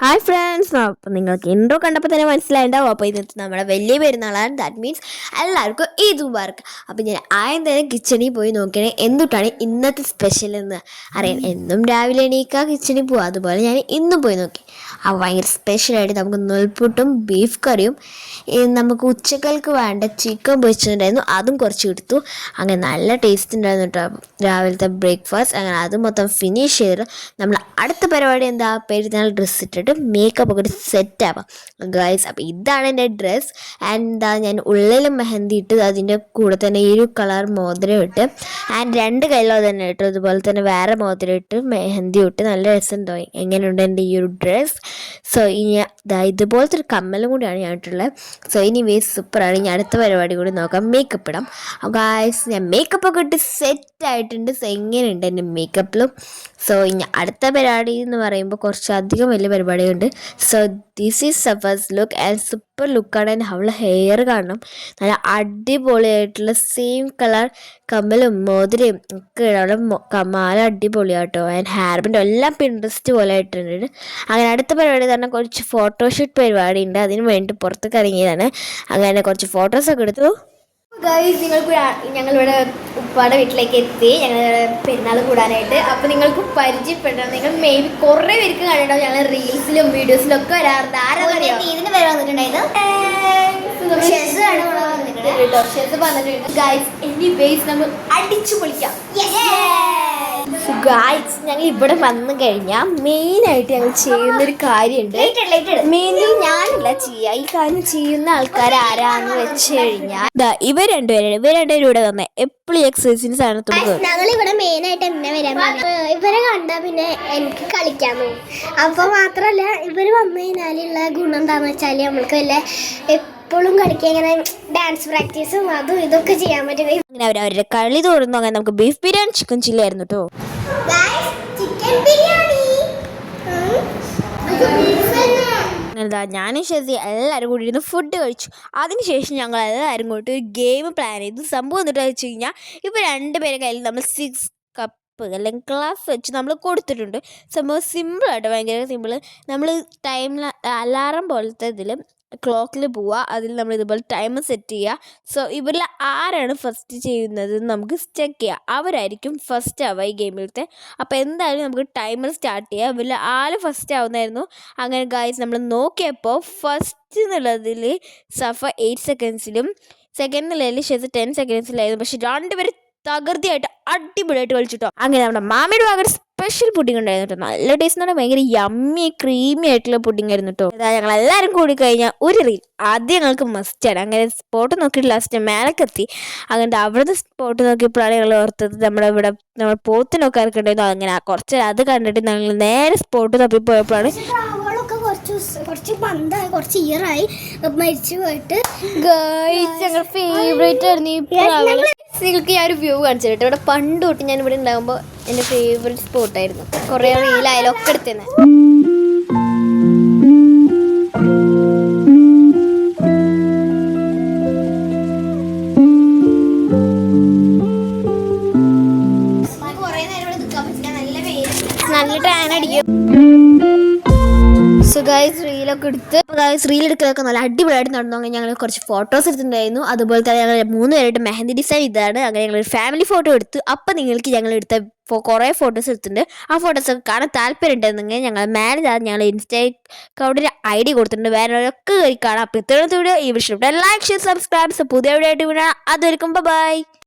Hi friends, അപ്പോൾ നിങ്ങൾക്ക് intro കണ്ടപ്പോൾ തന്നെ മനസ്സിലായിട്ടുണ്ടാവും. അപ്പോൾ ഇന്നത്തെ നമ്മുടെ വലിയ പെരുന്നാളാണ്. ദാറ്റ് മീൻസ് എല്ലാവർക്കും ഈദ് മുബാറക്ക്. അപ്പോൾ ഞാൻ ആദ്യം തന്നെ കിച്ചണിൽ പോയി നോക്കിയാൽ എന്തുട്ടാണ് ഇന്നത്തെ സ്പെഷ്യൽ എന്ന് അറിയാൻ. എന്നും രാവിലെ എണീക്കുക കിച്ചണിൽ പോവുക, അതുപോലെ ഞാൻ ഇന്നും പോയി നോക്കി. അപ്പോൾ ഭയങ്കര സ്പെഷ്യലായിട്ട് നമുക്ക് നൂൽപുട്ടും ബീഫ് കറിയും നമുക്ക് ഉച്ചക്കൾക്ക് വേണ്ട ചിക്കൻ പൊരിച്ചിട്ടുണ്ടായിരുന്നു, അതും കുറച്ച് എടുത്തു. അങ്ങനെ നല്ല ടേസ്റ്റ് ഉണ്ടായിരുന്നു കേട്ടോ രാവിലത്തെ ബ്രേക്ക്ഫാസ്റ്റ്. അങ്ങനെ അത് മൊത്തം ഫിനിഷ് ചെയ്തിട്ട് നമ്മൾ അടുത്ത പരിപാടി എന്താ, പെരുന്നാൾ ഡ്രസ്സ് ഇട്ടിട്ട് മേക്കപ്പ് ഒക്കെ സെറ്റ് ആവാം ഗൈസ്. അപ്പോൾ ഇതാണ് എൻ്റെ ഡ്രസ്സ്. ആൻഡ് എന്താ, ഞാൻ ഉള്ളിൽ മെഹന്തി ഇട്ട് അതിൻ്റെ കൂടെ തന്നെ ഈ ഒരു കളർ മോതിരം ഇട്ട് ആൻഡ് രണ്ട് കയ്യിലോ തന്നെ ഇട്ടു, അതുപോലെ തന്നെ വേറെ മോതിരം ഇട്ട് മെഹന്തി ഇട്ട് നല്ല രസമുണ്ടോ, എങ്ങനെയുണ്ട് എൻ്റെ ഈ ഒരു ഡ്രസ്സ്. സോ ഇനി ഇതുപോലത്തെ ഒരു കമ്മലും കൂടിയാണ് ഞാൻ ഇട്ടുള്ളത്. സോ ഇനി സൂപ്പറാണ്. ഇനി അടുത്ത പരിപാടി കൂടി നോക്കാം, മേക്കപ്പ് ഇടാം ഗൈസ്. ഞാൻ മേക്കപ്പ് ഒക്കെ ഇട്ട് സെറ്റ് ആയിട്ടുണ്ട്. സോ എങ്ങനെയുണ്ട് എൻ്റെ മേക്കപ്പിലും. സോ ഇനി അടുത്ത പരിപാടി എന്ന് പറയുമ്പോൾ കുറച്ചധികം വലിയ പരിപാടിയുണ്ട്. So this is സഫേഴ്സ് look and super ലുക്കാണ്. ആൻഡ് അവളുടെ ഹെയർ കാണണം, നല്ല അടിപൊളിയായിട്ടുള്ള സെയിം കളർ കമ്മലും മോതിരയും ഒക്കെ അവളുടെ മാല അടിപൊളിയാട്ടോ. ആൻഡ് ഹെയർ ബാൻഡും എല്ലാം പിൻട്രസ്റ്റ് പോലെ ആയിട്ടുണ്ട്. അങ്ങനെ അടുത്ത പരിപാടി തന്നെ കുറച്ച് ഫോട്ടോഷൂട്ട് പരിപാടി ഉണ്ട്, അതിന് വേണ്ടി പുറത്തേക്ക് ഇറങ്ങിയതാണ്. അങ്ങനെ കുറച്ച് ഫോട്ടോസൊക്കെ എടുത്തു ഗൈസ്. ഞങ്ങളിവിടെ ഉപ്പാടെ വീട്ടിലേക്ക് എത്തി, ഞങ്ങൾ പെരുന്നാൾ കൂടാനായിട്ട്. അപ്പോൾ നിങ്ങൾക്ക് പരിചയപ്പെടണം, നിങ്ങൾ മേ ബി കുറേ പേർക്ക് കണ്ടിട്ടുണ്ടാവും, ഞങ്ങൾ റീൽസിലും വീഡിയോസിലും ഒക്കെ വരാറുണ്ട്. ആരാന്നറിയോ, ഇതിന് വരെ വന്നിട്ടുണ്ടായിരുന്നു ഗൈസ്. എനിവേസ് നമ്മൾ അടിച്ചു പൊളിക്കാം ഗൈസ്. ഞങ്ങൾ ഇവിടെ വന്നു കഴിഞ്ഞാൽ മെയിനായിട്ട് ഞങ്ങൾ ചെയ്യുന്നൊരു കാര്യമുണ്ട്. മെയിൻലി ഞാനല്ല ചെയ്യുക, ഈ കാര്യം ചെയ്യുന്ന ആൾക്കാർ ആരാന്ന് വെച്ച് കഴിഞ്ഞാൽ ഇവർ രണ്ടുപേരും ഇവിടെ വന്നേ എപ്പോഴും എക്സസൈസിന് സാധനത്തോട്. ഞങ്ങൾ ഇവിടെ മെയിനായിട്ട് എന്നെ വരാൻ ഇവരെ കണ്ടാൽ പിന്നെ എനിക്ക് കളിക്കാൻ തോന്നും. അപ്പോൾ മാത്രമല്ല ഇവർ വന്നു കഴിഞ്ഞാലുള്ള ഗുണം എന്താണെന്ന് വെച്ചാൽ നമ്മൾക്ക് വല്ല എപ്പോഴും കളിക്കുക, ഇങ്ങനെ ഡാൻസ് പ്രാക്ടീസും അതും ഇതൊക്കെ ചെയ്യാൻ പറ്റും. അങ്ങനെ അവരുടെ കളി തോന്നുന്നു. അങ്ങനെ നമുക്ക് ബീഫ് ബിരിയാണി ചിക്കൻ ചില്ലി ആയിരുന്നു കേട്ടോ. എന്താ, ഞാനും ഷെസി എല്ലാവരും കൂടി ഇരുന്ന് ഫുഡ് കഴിച്ചു. അതിനുശേഷം ഞങ്ങൾ എല്ലാവരും കൂടി ഒരു ഗെയിം പ്ലാൻ ചെയ്തു. സംഭവം എന്നിട്ട് വെച്ച് കഴിഞ്ഞാൽ ഇപ്പോൾ രണ്ടുപേരെ കയ്യിൽ നമ്മൾ 6 കപ്പ് അല്ലെങ്കിൽ ഗ്ലാസ് വെച്ച് നമ്മൾ കൊടുത്തിട്ടുണ്ട്. സംഭവം സിമ്പിളായിട്ട്, ഭയങ്കര സിമ്പിൾ. നമ്മൾ ടൈമിൽ അലാറം പോലത്തെ ഇതിൽ ക്ലോക്കിൽ പോവുക, അതിൽ നമ്മൾ ഇതുപോലെ ടൈമർ സെറ്റ് ചെയ്യുക. സോ ഇവരിൽ ആരാണ് ഫസ്റ്റ് ചെയ്യുന്നത് നമുക്ക് ചെക്ക് ചെയ്യുക, അവരായിരിക്കും ഫസ്റ്റ് ആവുക ഈ ഗെയിമിലത്തെ. അപ്പോൾ എന്തായാലും നമുക്ക് ടൈമർ സ്റ്റാർട്ട് ചെയ്യുക. ഇവരിൽ ആര് ഫസ്റ്റ് ആവുന്നായിരുന്നു. അങ്ങനെ ഗൈസ് നമ്മൾ നോക്കിയപ്പോൾ ഫസ്റ്റ് എന്നുള്ളതിൽ സഫ 8 സെക്കൻഡ്സിലും സെക്കൻഡ് എന്നുള്ളതിൽ ഷെസ് 10 സെക്കൻഡ്സിലായിരുന്നു. പക്ഷെ രണ്ടുപേരും തകൃതിയായിട്ട് അടിപൊളിയായിട്ട് കളിച്ചിട്ടോ. അങ്ങനെ നമ്മുടെ മാമിയുടെ ഭാഗം സ്പെഷ്യൽ പുഡിംഗ് ഉണ്ടായിരുന്നു കേട്ടോ. നല്ല ടേസ്റ്റ് എന്ന് പറഞ്ഞാൽ ഭയങ്കര യമ്മി ക്രീമി ആയിട്ടുള്ള പുഡിംഗ് ആയിരുന്നു കേട്ടോ. അതായത് ഞങ്ങൾ എല്ലാവരും കൂടി കഴിഞ്ഞാൽ ഒരു റീൽ ആദ്യം ഞങ്ങൾക്ക് മസ്റ്റാണ്. അങ്ങനെ സ്പോട്ട് നോക്കിയിട്ട് ലാസ്റ്റ് മേലക്കെത്തി. അങ്ങനെ അവിടുത്തെ സ്പോട്ട് നോക്കിയപ്പോഴാണ് ഞങ്ങൾ ഓർത്തത് നമ്മൾ പോത്തിനൊക്കെ ഇറക്കണ്ടായിരുന്നു. അങ്ങനെ കുറച്ച് അത് കണ്ടിട്ട് ഞങ്ങൾ നേരെ സ്പോട്ട് തപ്പിപ്പോയപ്പോഴാണ് കുറച്ച് പന്തായി, കുറച്ച് ഇയറായി മരിച്ചു പോയിട്ട് ഞങ്ങൾ ഫേവറേറ്റ് ആയിരുന്നു. നിങ്ങൾക്ക് ഞാൻ ഒരു വ്യൂ കാണിച്ചു കേട്ടോ. ഇവിടെ പണ്ട് തൊട്ട് ഞാൻ ഇവിടെ ഉണ്ടാകുമ്പോൾ എൻ്റെ ഫേവറേറ്റ് സ്പോട്ടായിരുന്നു. കുറേ റീലായാലും ഒക്കെ എടുത്തന്നെ. നല്ല ടാൻ അടിക്കും. സോ ഗൈസ് റീലൊക്കെ എടുത്ത് റീൽ എടുക്കലൊക്കെ നല്ല അടിപൊളിയായിട്ട് നടന്നു. അങ്ങനെ ഞങ്ങൾ കുറച്ച് ഫോട്ടോസ് എടുത്തിട്ടുണ്ടായിരുന്നു. അതുപോലെ തന്നെ ഞങ്ങൾ 3 പേരായിട്ട് മെഹന്തി ഡിസൈൻ ഇതാണ്. അങ്ങനെ ഞങ്ങളൊരു ഫാമിലി ഫോട്ടോ എടുത്തു. അപ്പം നിങ്ങൾക്ക് ഞങ്ങൾ എടുത്ത കുറേ ഫോട്ടോസ് എടുത്തിട്ടുണ്ട്. ആ ഫോട്ടോസൊക്കെ കാണാൻ താല്പര്യം ഉണ്ടെന്നെങ്കിൽ ഞങ്ങൾ മേലെ ഞങ്ങൾ ഇൻസ്റ്റാ അക്കൗണ്ടിൽ ID കൊടുത്തിട്ടുണ്ട്. വേറൊക്കെ കാണാം. അപ്പോൾ ഇത്രയും വീഡിയോ ഈ വിഷയം ലൈക്ക് ഷെയർ സബ്സ്ക്രൈബ്. പുതിയ വീഡിയോ ആയിട്ട് വീണാൽ അതുവരെയും ബൈ.